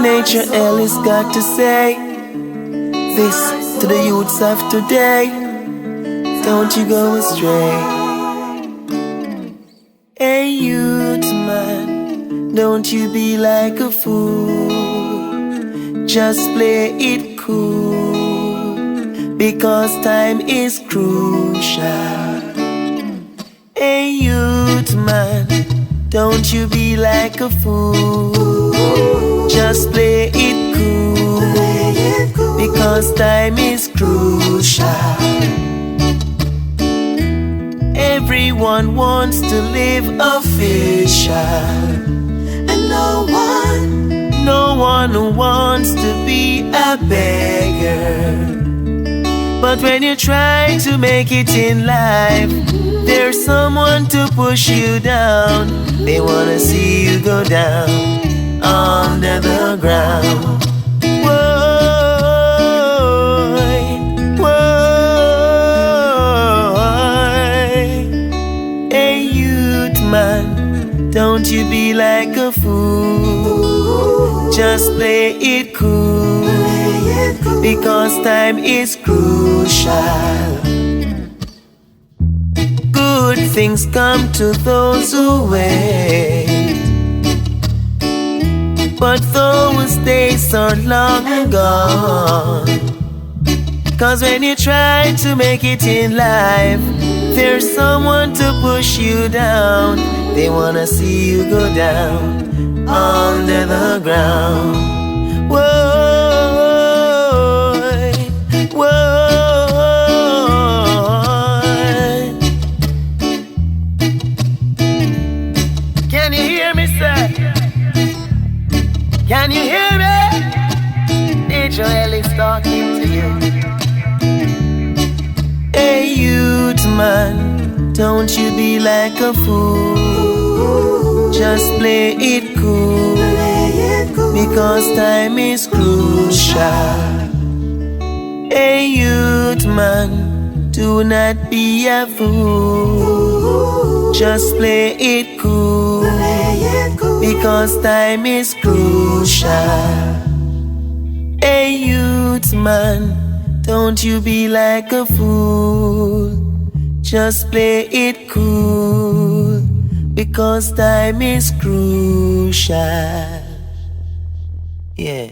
Nature Ellis got to say this to the youths of today. Don't you go astray. Hey youth man, don't you be like a fool. Just play it cool, because time is crucial. Hey youth man, don't you be like a fool. Just play it cool, because time is crucial. Everyone wants to live official, and no one wants to be a beggar. But when you try to make it in life, there's someone to push you down. They wanna see you go down under the ground. Whoa, whoa. Hey youth man, don't you be like a fool. Just play it cool, because time is crucial. Good things come to those who wait, but those days are long gone. 'Cause when you try to make it in life, there's someone to push you down. They wanna see you go down under the ground. Whoa, whoa. Can you hear me, sir? Can you hear me? Nature Ellis talking to you. Hey youth man, don't you be like a fool. Just play it cool, because time is crucial. Hey youth man, do not be a fool. Just play it cool, because time is crucial. Hey youth man, don't you be like a fool. Just play it cool, because time is crucial. Yeah.